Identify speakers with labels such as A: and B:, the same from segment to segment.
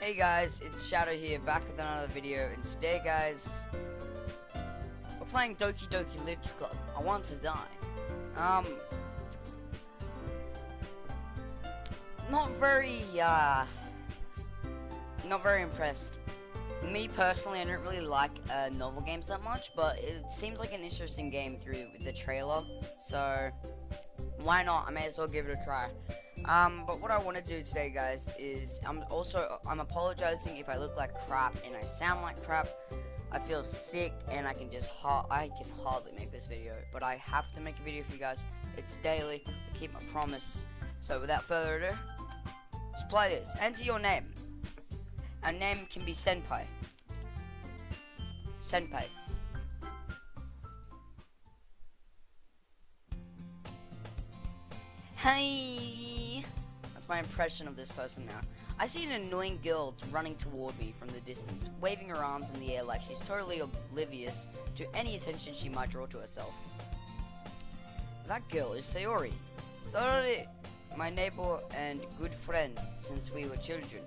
A: Hey guys, it's Shadow here, back with another video, and today guys, we're playing Doki Literature Club. I want to die. Not very impressed. Me personally, I don't really like novel games that much, but it seems like an interesting game through the trailer, so why not? I may as well give it a try. But what I want to do today, guys, is I'm apologizing if I look like crap and I sound like crap. I feel sick and I can hardly make this video, but I have to make a video for you guys. It's daily. I keep my promise. So without further ado, let's play this. Enter your name. Our name can be Senpai. Senpai. Hi. That's my impression of this person now. I see an annoying girl running toward me from the distance, waving her arms in the air like she's totally oblivious to any attention she might draw to herself. That girl is Sayori. Sayori, my neighbor and good friend since we were children.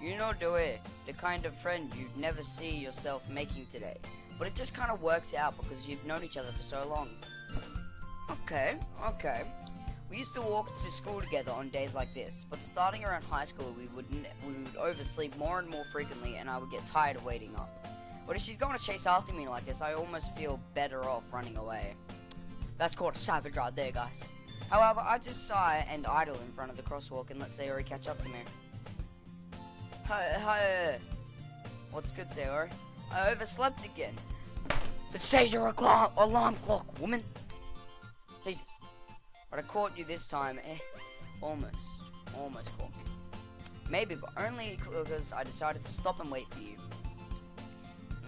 A: You know the kind of friend you'd never see yourself making today. But it just kind of works out because you've known each other for so long. Okay. We used to walk to school together on days like this, but starting around high school we would oversleep more and more frequently and I would get tired of waiting up. But if she's going to chase after me like this, I almost feel better off running away. That's called savage right there, guys. However, I just sigh and idle in front of the crosswalk and let Sayori catch up to me. Hi. What's good, Sayori? I overslept again. Set your alarm clock, woman. Jesus. But I caught you this time. Almost caught me. Maybe, but only because I decided to stop and wait for you.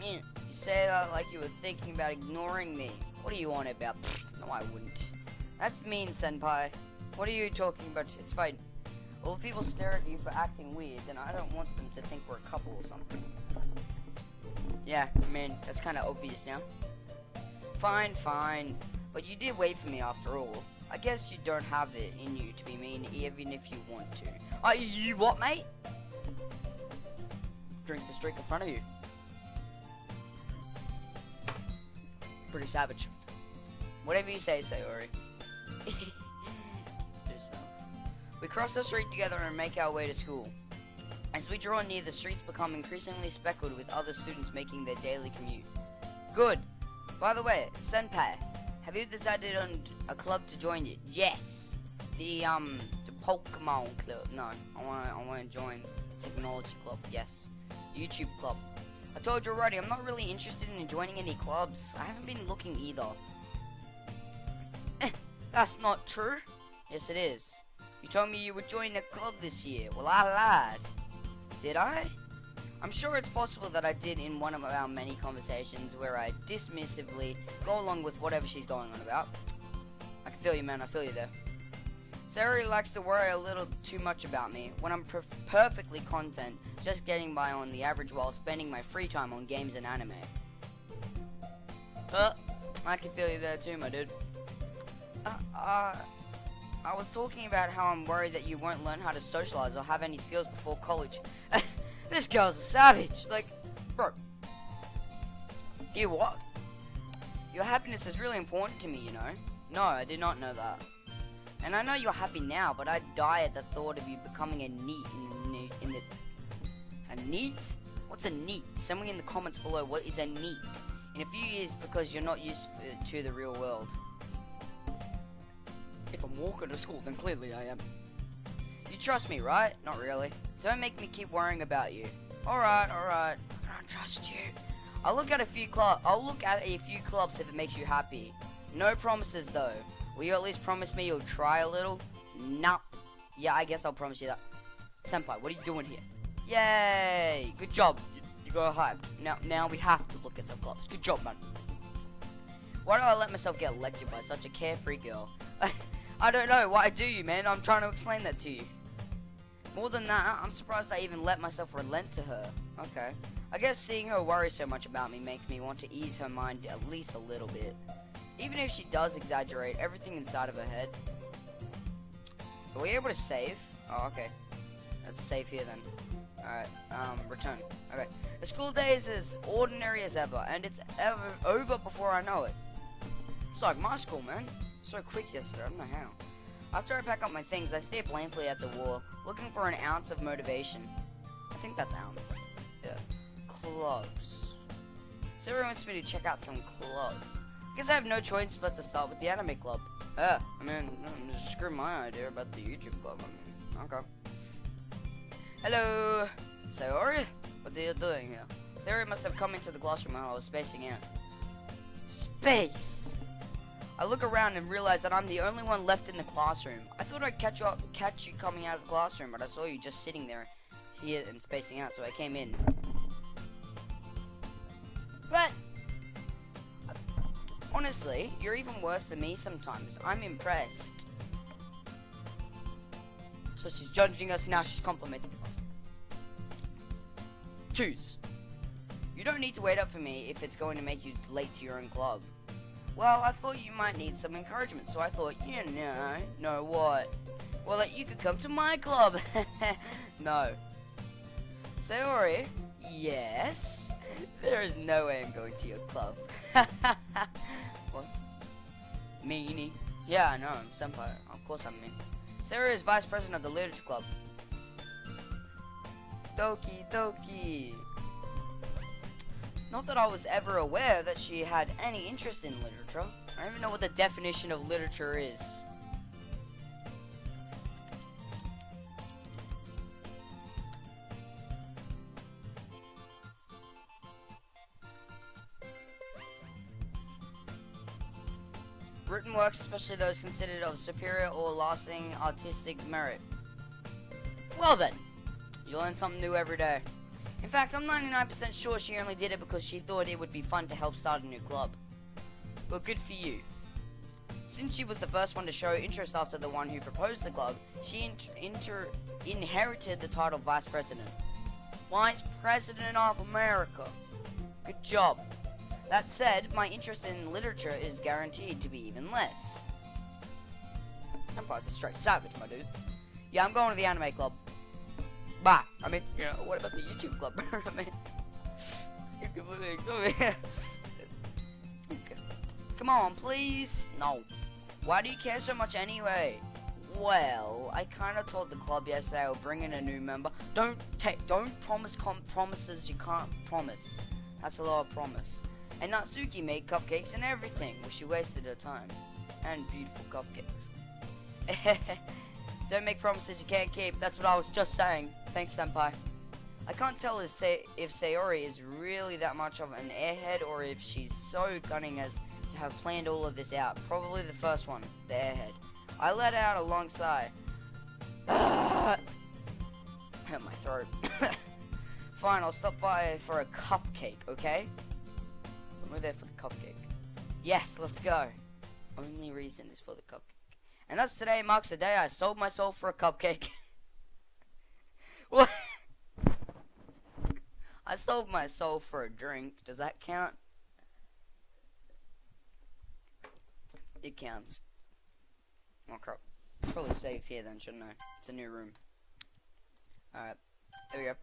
A: You say that like you were thinking about ignoring me. What are you on about? No, I wouldn't. That's mean, Senpai. What are you talking about? It's fine. Well, if people stare at you for acting weird, then I don't want them to think we're a couple or something. Yeah, I mean, that's kind of obvious now. Fine. But you did wait for me after all. I guess you don't have it in you to be mean even if you want to. You what, mate? Drink this drink in front of you. Pretty savage. Whatever you say, Sayori. We cross the street together and make our way to school. As we draw near, the streets become increasingly speckled with other students making their daily commute. Good. By the way, Senpai, have you decided on a club to join yet? Yes. The Pokemon club. No, I wanna join technology club. Yes. YouTube club. I told you already, I'm not really interested in joining any clubs. I haven't been looking either. That's not true. Yes, it is. You told me you would join a club this year. Well, I lied. Did I? I'm sure it's possible that I did in one of our many conversations where I dismissively go along with whatever she's going on about. I can feel you, man. I feel you there. Sayori likes to worry a little too much about me when I'm perfectly content just getting by on the average while spending my free time on games and anime. I can feel you there too, my dude. I was talking about how I'm worried that you won't learn how to socialize or have any skills before college. This girl's a savage. Like, bro. You what? Your happiness is really important to me, you know. No, I did not know that. And I know you're happy now, but I'd die at the thought of you becoming a NEET in the... A NEET? What's a NEET? Send me in the comments below what is a NEET. In a few years, because you're not used to the real world. If I'm walking to school, then clearly I am. You trust me, right? Not really. Don't make me keep worrying about you. Alright. I don't trust you. I'll look at a few clubs if it makes you happy. No promises though. Will you at least promise me you'll try a little? Nah. Yeah, I guess I'll promise you that. Senpai, what are you doing here? Yay! Good job. You go high. Now we have to look at some clubs. Good job, man. Why do I let myself get lectured by such a carefree girl? I don't know. Why do you, man? I'm trying to explain that to you. More than that, I'm surprised I even let myself relent to her. Okay. I guess seeing her worry so much about me makes me want to ease her mind at least a little bit. Even if she does exaggerate everything inside of her head. Are we able to save? Oh, okay. Let's save here then. Alright, return. Okay. The school day is as ordinary as ever, and it's over before I know it. It's like my school, man. So quick yesterday, I don't know how. After I pack up my things, I stare blankly at the wall, looking for an ounce of motivation. I think that's ounce. Yeah. Clubs. Sarah wants me to check out some clubs. I guess I have no choice but to start with the anime club. Screw my idea about the YouTube club. Okay. Hello, Sayori? What are you doing here? Sayori must have come into the classroom while I was spacing out. Space! I look around and realize that I'm the only one left in the classroom. I thought I'd catch you coming out of the classroom, but I saw you just sitting there here and spacing out, so I came in. But honestly, you're even worse than me sometimes. I'm impressed. So she's judging us, now she's complimenting us. Choose. You don't need to wait up for me if it's going to make you late to your own club. Well, I thought you might need some encouragement, so I thought, know what? Well, that you could come to my club. No. Sayori? Yes? There is no way I'm going to your club. What? Meanie? Yeah, I know, I'm senpai. Of course I'm mean. Sarah is vice president of the literature club. Doki. Not that I was ever aware that she had any interest in literature. I don't even know what the definition of literature is. Written works, especially those considered of superior or lasting artistic merit. Well then, you learn something new every day. In fact, I'm 99% sure she only did it because she thought it would be fun to help start a new club. Well, good for you. Since she was the first one to show interest after the one who proposed the club, she inherited the title Vice President. Vice President of America. Good job. That said, my interest in literature is guaranteed to be even less. Senpai's a straight savage, my dudes. Yeah, I'm going to the anime club. Bye. What about the YouTube club? Come on, please. No. Why do you care so much anyway? Well, I kind of told the club yesterday I'll bring in a new member. Don't promise promises you can't promise. That's a lot of promise. And Natsuki made cupcakes and everything. Well, she wasted her time. And beautiful cupcakes. Don't make promises you can't keep. That's what I was just saying. Thanks, senpai. I can't tell if Sayori is really that much of an airhead or if she's so cunning as to have planned all of this out. Probably the first one, the airhead. I let out a long sigh. Hurt my throat. Fine, I'll stop by for a cupcake, okay? I'm there for the cupcake. Yes, let's go. Only reason is for the cupcake. And thus today marks the day I sold my soul for a cupcake. What? I sold my soul for a drink. Does that count? It counts. Oh crap. Probably save here then, shouldn't I? It's a new room. Alright. There we go.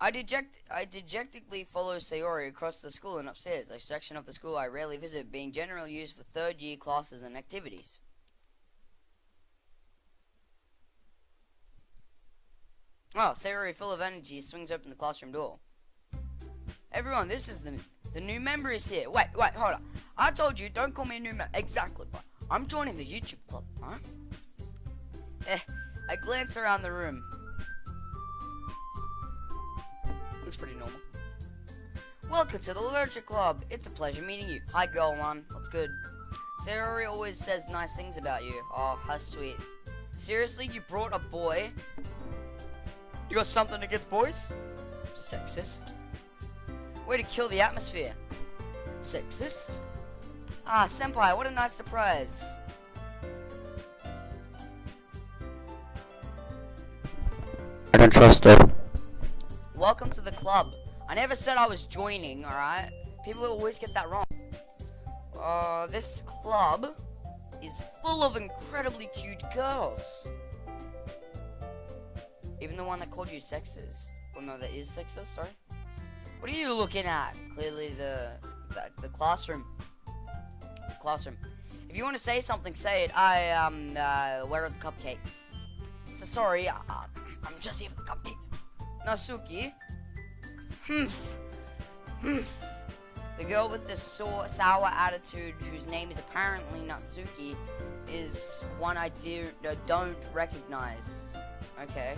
A: I dejectedly follow Sayori across the school and upstairs, a section of the school I rarely visit, being generally used for third-year classes and activities. Oh, Sayori, full of energy, swings open the classroom door. Everyone, this is the new member is here. Wait, hold on. I told you, don't call me a new member. Exactly, but I'm joining the YouTube club, huh? I glance around the room. Looks pretty normal. Welcome to the Literature Club. It's a pleasure meeting you. Hi, girl one. What's good? Sayori always says nice things about you. Oh, how sweet. Seriously, you brought a boy? You got something against boys? Sexist. Way to kill the atmosphere. Sexist. Ah, senpai, what a nice surprise. I don't trust her. Welcome to the club. I never said I was joining, alright? People always get that wrong. This club is full of incredibly cute girls. Even the one that called you sexist. Well, no, that is sexist, sorry. What are you looking at? Clearly the classroom. Classroom. If you want to say something, say it. Where are the cupcakes? So sorry, I'm just here for the cupcakes. Natsuki. The girl with the sour attitude, whose name is apparently Natsuki, is one I don't recognize. Okay.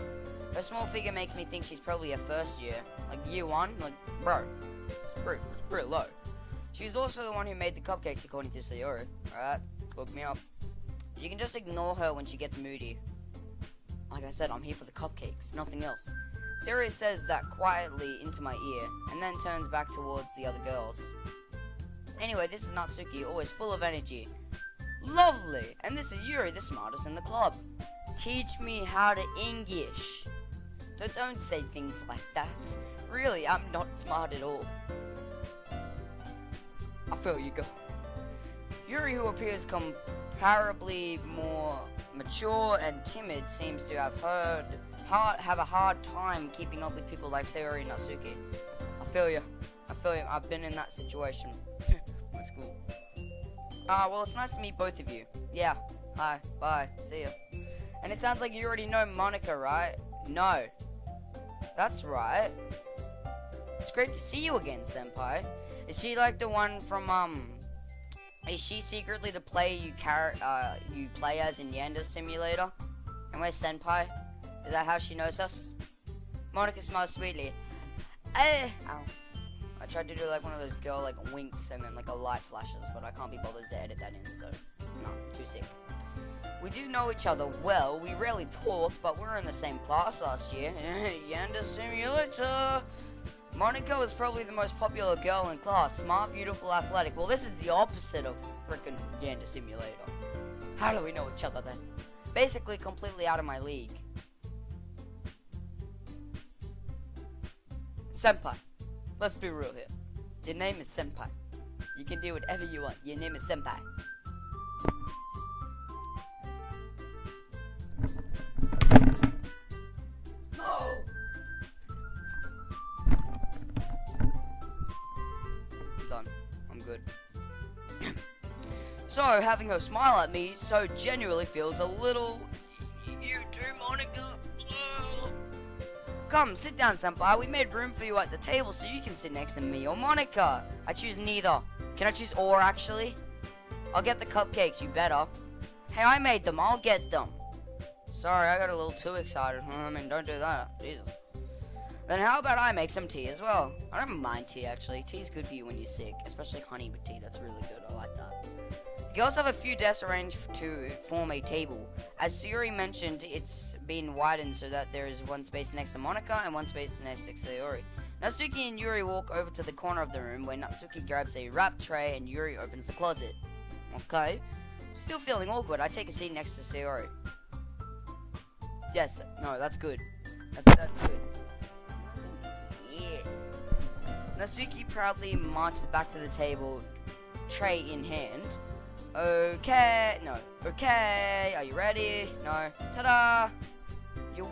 A: Her small figure makes me think she's probably a first year. Like year 1? Like, bro. It's pretty low. She's also the one who made the cupcakes, according to Sayori. Alright? Look me up. You can just ignore her when she gets moody. Like I said, I'm here for the cupcakes, nothing else. Sayori says that quietly into my ear, and then turns back towards the other girls. Anyway, this is Natsuki, always full of energy. Lovely! And this is Yuri, the smartest in the club. Teach me how to English. So don't say things like that. Really, I'm not smart at all. I feel you go. Yuri, who appears comparably more mature and timid, seems to have a hard time keeping up with people like Sayori and Natsuki. I feel you. I've been in that situation. That's cool. Well, it's nice to meet both of you. Yeah. Hi. Bye. See ya. And it sounds like you already know Monica, right? No. That's right. It's great to see you again, Senpai. Is she like the one from, is she secretly the player you play as in Yanda Simulator? And we're Senpai? Is that how she knows us? Monica smiles sweetly. Ow. I tried to do like one of those girl like winks and then like a light flashes, but I can't be bothered to edit that in, so no, too sick. We do know each other well. We rarely talk, but we're in the same class last year. Yanda Simulator. Monica was probably the most popular girl in class. Smart, beautiful, athletic. Well, this is the opposite of frickin' Yanda Simulator. How do we know each other then? Basically, completely out of my league. Senpai. Let's be real here. Your name is Senpai. You can do whatever you want. Your name is Senpai. No! Done. I'm good. So, having her smile at me so genuinely feels a little... You too, Monica. Come, sit down, Senpai. We made room for you at the table so you can sit next to me or Monica. I choose neither. Can I choose or, actually? I'll get the cupcakes, you better. Hey, I made them. I'll get them. Sorry, I got a little too excited. I mean, don't do that. Jesus. Then how about I make some tea as well? I don't mind tea, actually. Tea's good for you when you're sick. Especially honey with tea. That's really good. I like that. The girls have a few desks arranged to form a table. As Sayori mentioned, it's been widened so that there is one space next to Monica and one space next to Sayori. Natsuki and Yuri walk over to the corner of the room where Natsuki grabs a wrap tray and Yuri opens the closet. Okay. Still feeling awkward, I take a seat next to Sayori. Yes, no, that's good. That's good. Yeah. Natsuki proudly marches back to the table, tray in hand. Okay, no. Okay, are you ready? No. Ta-da!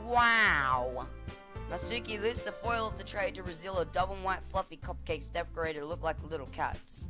A: Wow! Natsuki lifts the foil of the tray to reveal a double white fluffy cupcakes decorated to look like little cats.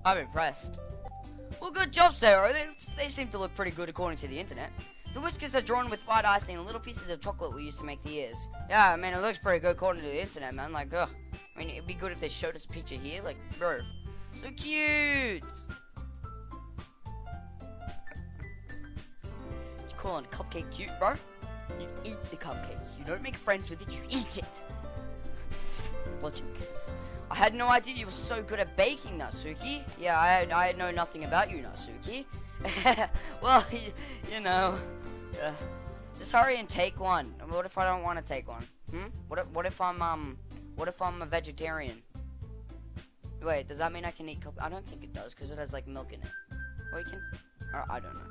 A: I'm impressed. Well, good job, Sarah. They seem to look pretty good according to the internet. The whiskers are drawn with white icing and little pieces of chocolate we used to make the ears. Yeah, I mean, it looks pretty good according to the internet, man. Like, ugh. I mean, it'd be good if they showed us a picture here. Like, bro. So cute! You calling a cupcake cute, bro? You eat the cupcake. You don't make friends with it, you eat it. Logic. I had no idea you were so good at baking, Natsuki. Yeah, I know nothing about you, Natsuki. Well, you know. Just hurry and take one. What if I don't want to take one? What if I'm a vegetarian? Wait, does that mean I can eat I don't think it does, because it has, like, milk in it. Well, you can... Or, I don't know.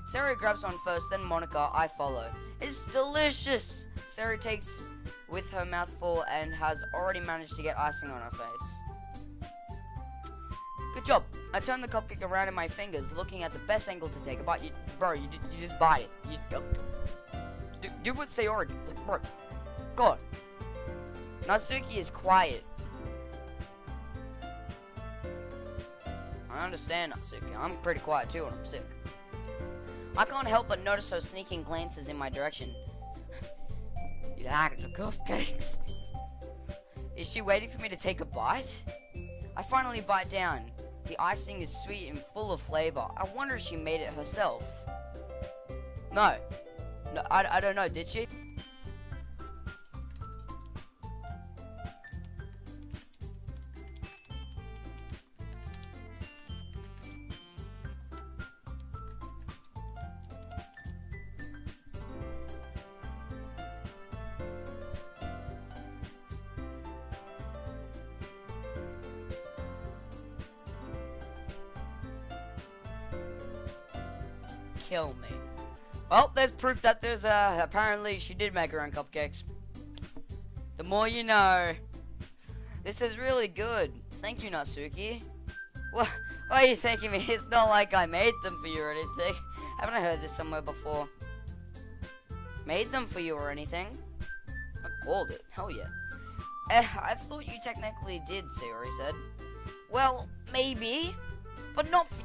A: Sarah grabs one first, then Monica. I follow. It's delicious! Sarah takes with her mouth full and has already managed to get icing on her face. Good job. I turn the cupcake around in my fingers, looking at the best angle to take a bite. Bro, you just bite it. Do what Sayori did. Like, bro. God. Natsuki is quiet. I understand, Natsuki. I'm pretty quiet too when I'm sick. I can't help but notice her sneaking glances in my direction. You like the cupcakes? Is she waiting for me to take a bite? I finally bite down. The icing is sweet and full of flavor. I wonder if she made it herself. No, I don't know, did she? Kill me. Well, there's proof that there's apparently she did make her own cupcakes. The more you know. This is really good. Thank you, Natsuki. What are you thinking me? It's not like I made them for you or anything. Haven't I heard this somewhere before? Made them for you or anything? I called it. Hell yeah. I thought you technically did, Sayori said. Well, maybe. But not for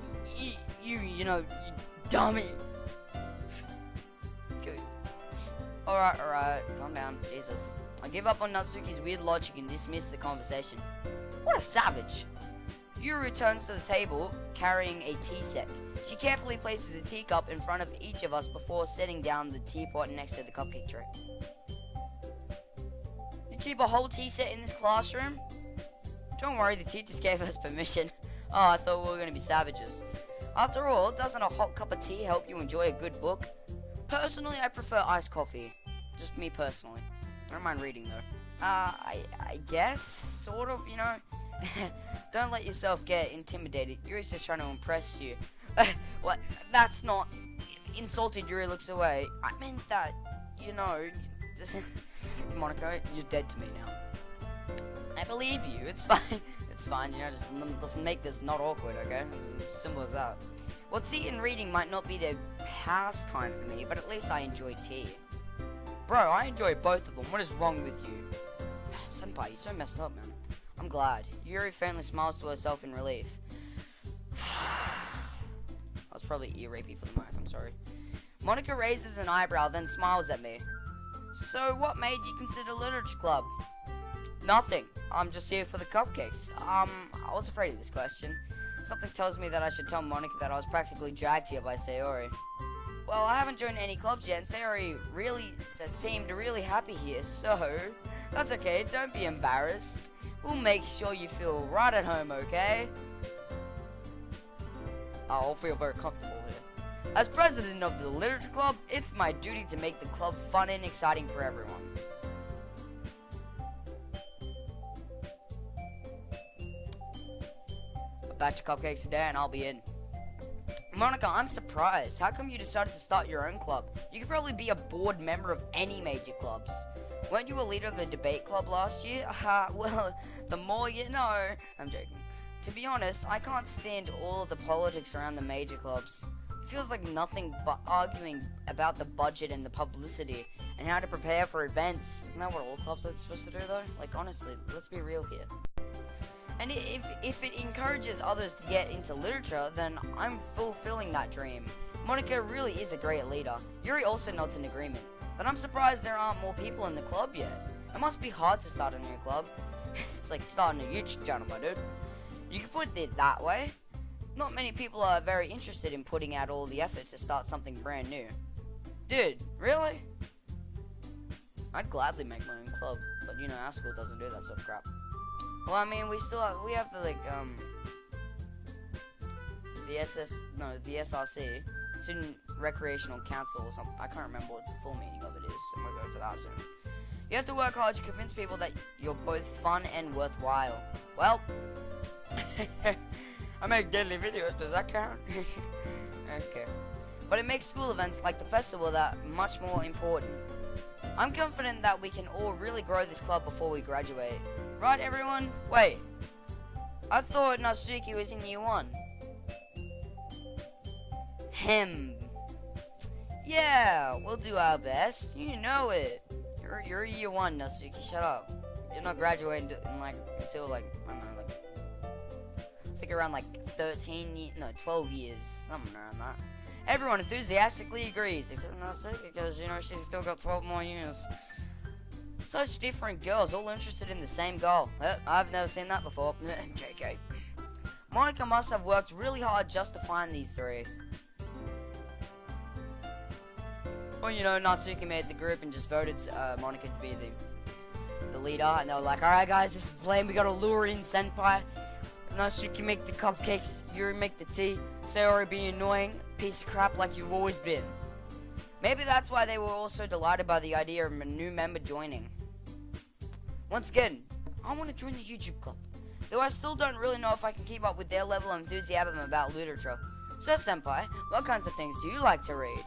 A: you know, you dummy. Alright, calm down, Jesus. I give up on Natsuki's weird logic and dismiss the conversation. What a savage. Yuru turns to the table, carrying a tea set. She carefully places a teacup in front of each of us before setting down the teapot next to the cupcake tray. You keep a whole tea set in this classroom? Don't worry, the teachers gave us permission. Oh, I thought we were going to be savages. After all, doesn't a hot cup of tea help you enjoy a good book? Personally, I prefer iced coffee. Just me personally. I don't mind reading though. I guess, sort of, you know. Don't let yourself get intimidated. Yuri's just trying to impress you. What? That's not... Insulted, Yuri looks away. I meant that, you know... Monica, you're dead to me now. I believe you. It's fine. It's fine, you know, just doesn't make this not awkward, okay? It's as simple as that. Well, tea and reading might not be the pastime for me, but at least I enjoy tea. Bro, I enjoy both of them. What is wrong with you? Senpai, you're so messed up, man. I'm glad. Yuri faintly smiles to herself in relief. I was probably ear rapey for the mic, I'm sorry. Monica raises an eyebrow, then smiles at me. So, what made you consider literature club? Nothing. I'm just here for the cupcakes. I was afraid of this question. Something tells me that I should tell Monica that I was practically dragged here by Sayori. Well, I haven't joined any clubs yet, and Sayori really seemed really happy here, so... That's okay, don't be embarrassed. We'll make sure you feel right at home, okay? I'll feel very comfortable here. As president of the literature club, it's my duty to make the club fun and exciting for everyone. A batch of cupcakes today and I'll be in. Monica, I'm surprised. How come you decided to start your own club? You could probably be a board member of any major clubs. Weren't you a leader of the debate club last year? Well, the more you know. I'm joking. To be honest, I can't stand all of the politics around the major clubs. It feels like nothing but arguing about the budget and the publicity and how to prepare for events. Isn't that what all clubs are supposed to do, though? Like, honestly, let's be real here. And if it encourages others to get into literature, then I'm fulfilling that dream. Monica really is a great leader. Yuri also nods in agreement. But I'm surprised there aren't more people in the club yet. It must be hard to start a new club. It's like starting a YouTube channel, my dude. You can put it that way. Not many people are very interested in putting out all the effort to start something brand new. Dude, really? I'd gladly make my own club, but you know, our school doesn't do that sort of crap. Well, I mean, we have the, like, the SRC, Student Recreational Council or something. I can't remember what the full meaning of it is. I'm gonna go for that soon. You have to work hard to convince people that you're both fun and worthwhile. Well, I make daily videos, does that count? Okay. But it makes school events like the festival that much more important. I'm confident that we can all really grow this club before we graduate. Right, everyone? Wait. I thought Natsuki was in year 1. Yeah, we'll do our best. You know it. You're year 1, Natsuki. Shut up. You're not graduating until I don't know, I think around 12 years, something around that. Everyone enthusiastically agrees, except Natsuki, because she's still got 12 more years. Such different girls, all interested in the same goal. I've never seen that before. JK. Monica must have worked really hard just to find these 3. Well, Natsuki made the group and just voted Monica to be the leader, and they were like, alright guys, this is the plan, we gotta lure in Senpai. Natsuki make the cupcakes, Yuri make the tea, Sayori be annoying, piece of crap like you've always been. Maybe that's why they were also delighted by the idea of a new member joining. Once again, I want to join the YouTube club, though I still don't really know if I can keep up with their level of enthusiasm about literature. So Senpai, what kinds of things do you like to read?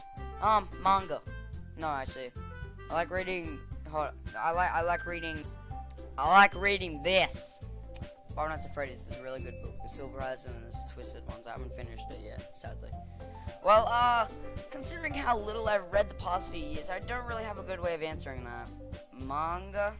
A: Manga. No, actually, I like reading. I like reading this. Five Nights at Freddy's is a really good book. The Silver Eyes and the Twisted Ones. I haven't finished it yet, sadly. Well, considering how little I've read the past few years, I don't really have a good way of answering that. Manga.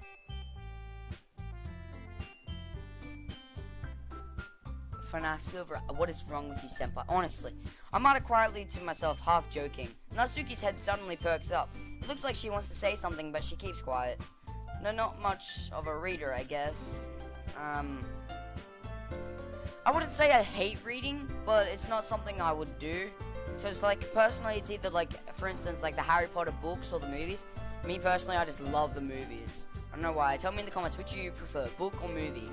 A: For now, Silver, what is wrong with you, Senpai? Honestly, I mutter quietly to myself, half joking. Natsuki's head suddenly perks up. It looks like she wants to say something, but she keeps quiet. No, not much of a reader, I guess. I wouldn't say I hate reading, but it's not something I would do. So it's personally, it's either for instance, the Harry Potter books or the movies. Me personally, I just love the movies. I don't know why. Tell me in the comments, which do you prefer, book or movie?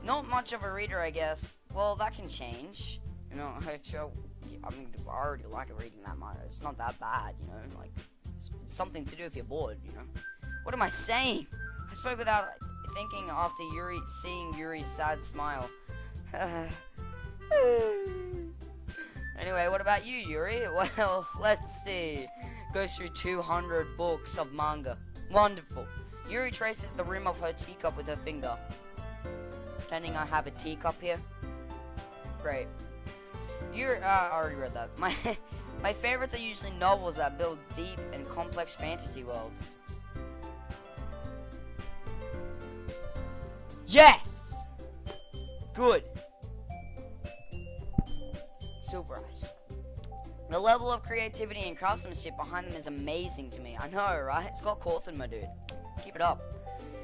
A: Not much of a reader, I guess. Well, that can change. I already like reading that much. It's not that bad, it's something to do if you're bored, What am I saying? I spoke without thinking after seeing Yuri's sad smile. Anyway, what about you, Yuri? Well, let's see. Goes through 200 books of manga. Wonderful. Yuri traces the rim of her teacup with her finger. Pretending I have a teacup here. Great. I already read that. My favorites are usually novels that build deep and complex fantasy worlds. Yes! Good. Silver Eyes. The level of creativity and craftsmanship behind them is amazing to me. I know, right? Scott Cawthon, my dude. Keep it up.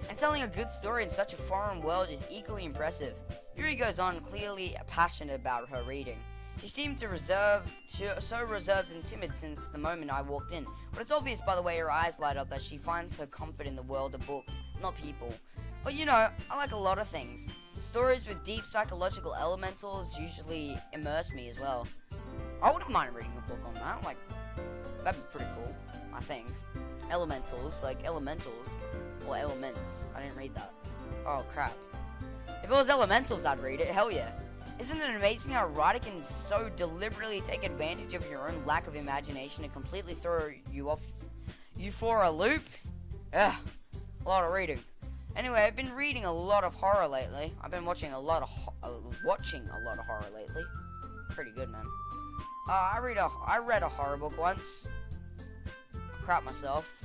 A: And telling a good story in such a foreign world is equally impressive. Yuri goes on, clearly passionate about her reading. She seemed so reserved and timid since the moment I walked in, but it's obvious by the way her eyes light up that she finds her comfort in the world of books, not people. But I like a lot of things. Stories with deep psychological elementals usually immerse me as well. I wouldn't mind reading a book on that, that'd be pretty cool, I think. Elementals, or elements. I didn't read that. Oh crap. If it was elementals, I'd read it, hell yeah. Isn't it amazing how a writer can so deliberately take advantage of your own lack of imagination and completely throw you for a loop? Ugh, a lot of reading. Anyway, I've been reading a lot of horror lately. I've been watching a lot of horror lately. Pretty good, man. I read a horror book once. I crap myself.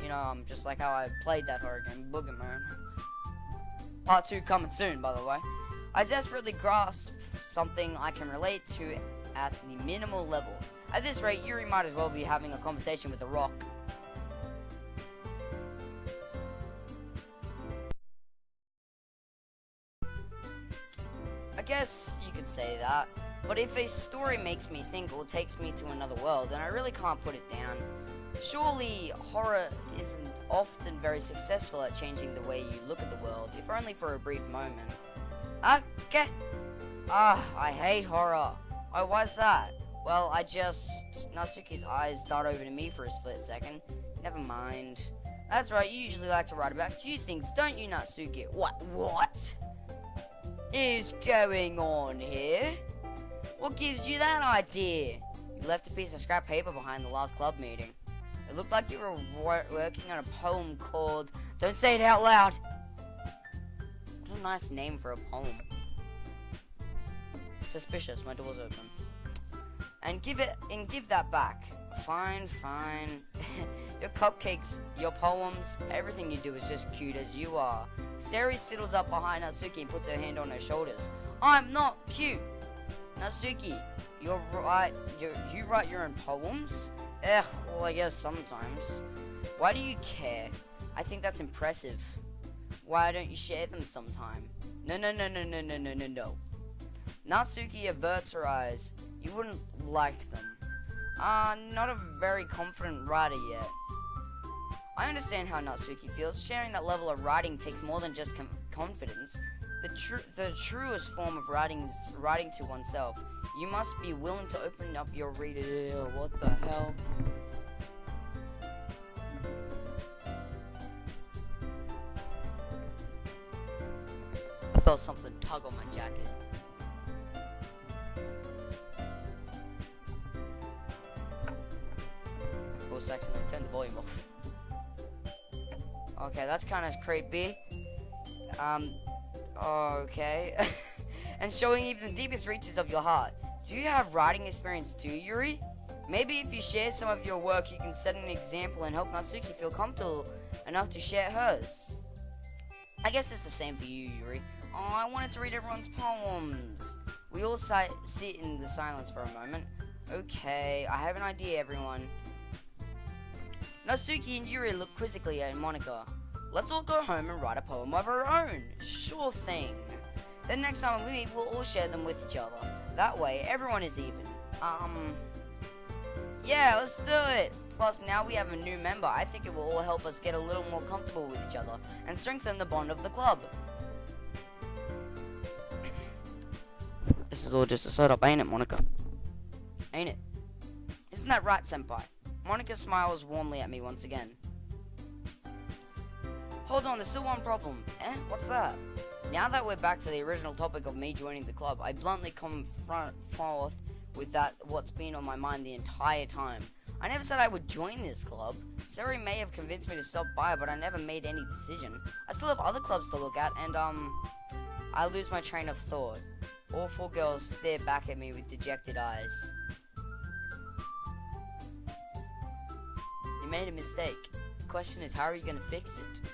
A: Just like how I played that horror game, Boogeyman. Part 2 coming soon, by the way. I desperately grasp something I can relate to at the minimal level. At this rate, Yuri might as well be having a conversation with a rock. I guess you could say that, but if a story makes me think or takes me to another world, then I really can't put it down. Surely, horror isn't often very successful at changing the way you look at the world, if only for a brief moment. Okay. I hate horror. Oh, why's that? Well, Natsuki's eyes dart over to me for a split second. Never mind. That's right, you usually like to write about cute things, don't you, Natsuki? What is going on here? What gives you that idea? You left a piece of scrap paper behind the last club meeting. It looked like you were working on a poem called... Don't say it out loud! What a nice name for a poem. Suspicious, my door's open. And give that back. Fine. Your cupcakes, your poems, everything you do is just cute as you are. Sari sidles up behind Natsuki and puts her hand on her shoulders. I'm not cute! Natsuki, you write your own poems? Well, I guess sometimes. Why do you care? I think that's impressive. Why don't you share them sometime? No. Natsuki averts her eyes. You wouldn't like them. Not a very confident writer yet. I understand how Natsuki feels. Sharing that level of writing takes more than just confidence. The truest form of writing is writing to oneself. You must be willing to open up your reader. Ew, what the hell? I felt something tug on my jacket. Oh, Saxon, turn the volume off. Okay, that's kind of creepy. Okay. And showing even the deepest reaches of your heart. Do you have writing experience too, Yuri? Maybe if you share some of your work, you can set an example and help Natsuki feel comfortable enough to share hers. I guess it's the same for you, Yuri. Oh, I wanted to read everyone's poems. We all sit in the silence for a moment. Okay, I have an idea, everyone. Natsuki and Yuri look quizzically at Monika. Let's all go home and write a poem of our own. Sure thing. Then next time we meet, we'll all share them with each other. That way, everyone is even. Yeah, let's do it. Plus, now we have a new member. I think it will all help us get a little more comfortable with each other and strengthen the bond of the club. This is all just a setup, ain't it, Monika? Ain't it? Isn't that right, Senpai? Monika smiles warmly at me once again. Hold on, there's still one problem. What's that? Now that we're back to the original topic of me joining the club, I bluntly confront forth with what's been on my mind the entire time. I never said I would join this club. Sari may have convinced me to stop by, but I never made any decision. I still have other clubs to look at, and I lose my train of thought. All four girls stare back at me with dejected eyes. You made a mistake. The question is, how are you gonna fix it?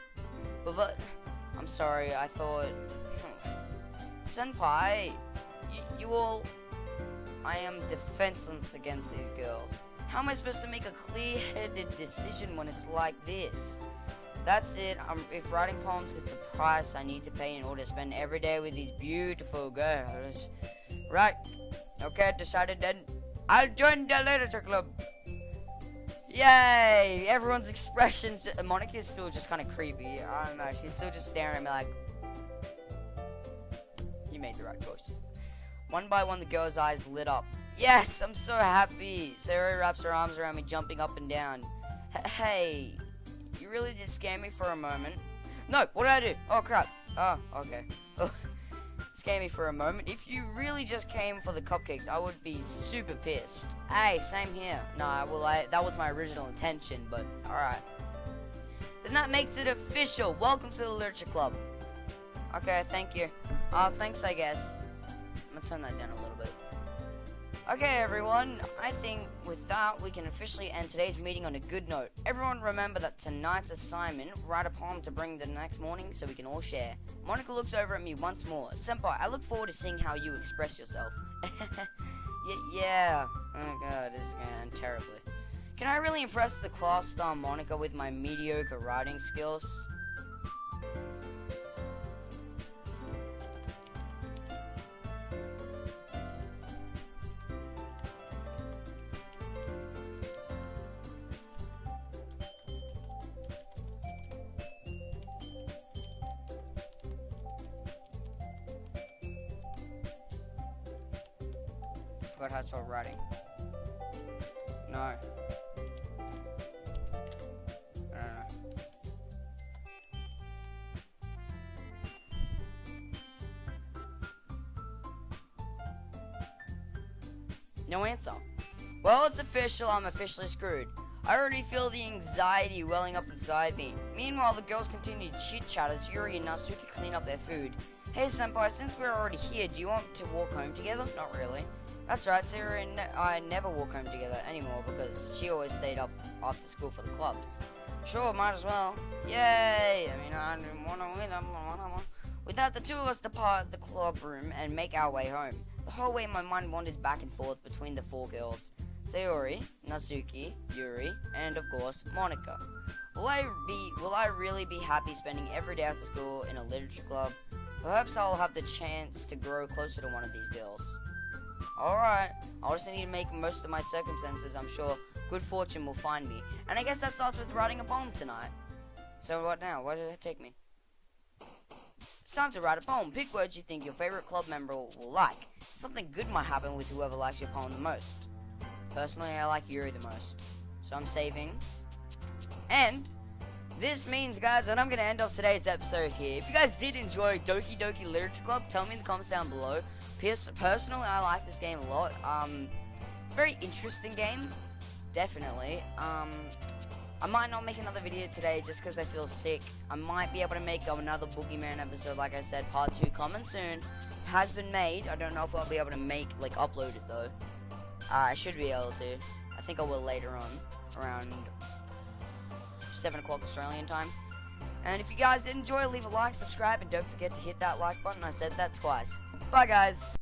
A: But I'm sorry, I thought... Senpai, you all... I am defenseless against these girls. How am I supposed to make a clear-headed decision when it's like this? That's it. If writing poems is the price I need to pay in order to spend every day with these beautiful girls. Right. Okay, decided then. I'll join the literature club. Yay! Everyone's expressions. Monika's still just kind of creepy. I don't know. She's still just staring at me like... You made the right choice. One by one, the girl's eyes lit up. Yes, I'm so happy. Sarah wraps her arms around me, jumping up and down. Hey, you really did scare me for a moment. No, what did I do? Oh, crap. Oh, okay. Scare me for a moment. If you really just came for the cupcakes, I would be super pissed. Hey, same here. Nah, well, that was my original intention, but alright. Then that makes it official. Welcome to the Literature Club. Okay, thank you. Thanks, I guess. I'm gonna turn that down a little bit. Okay, everyone, I think with that, we can officially end today's meeting on a good note. Everyone remember that tonight's assignment, write a poem to bring the next morning so we can all share. Monika looks over at me once more. Senpai, I look forward to seeing how you express yourself. Yeah. Oh god, this is going to end terribly. Can I really impress the class star Monika with my mediocre writing skills? Forgot how to spell writing. No. I don't know. No answer. Well, it's official. I'm officially screwed. I already feel the anxiety welling up inside me. Meanwhile, the girls continue to chit-chat as Yuri and Natsuki clean up their food. Hey senpai, since we're already here, do you want to walk home together? Not really. That's right, Sarah and I never walk home together anymore because she always stayed up after school for the clubs. Sure, might as well. Yay! I mean, I didn't want to win. With that, the two of us depart the club room and make our way home. The whole way, my mind wanders back and forth between the four girls. Sayori, Natsuki, Yuri, and of course, Monika. Will I really be happy spending every day after school in a literature club? Perhaps I'll have the chance to grow closer to one of these girls. Alright, I'll just need to make most of my circumstances. I'm sure good fortune will find me. And I guess that starts with writing a poem tonight. So what now? Where did it take me? It's time to write a poem. Pick words you think your favorite club member will like. Something good might happen with whoever likes your poem the most. Personally, I like Yuri the most. So I'm saving. And this means, guys, that I'm going to end off today's episode here. If you guys did enjoy Doki Doki Literature Club, tell me in the comments down below. Personally, I like this game a lot. It's a very interesting game. Definitely. I might not make another video today just because I feel sick. I might be able to make another Boogeyman episode, like I said, part 2 coming soon. Has been made. I don't know if I'll be able to upload it though. I should be able to. I think I will later on, around 7 o'clock Australian time. And if you guys did enjoy, leave a like, subscribe, and don't forget to hit that like button. I said that twice. Bye, guys.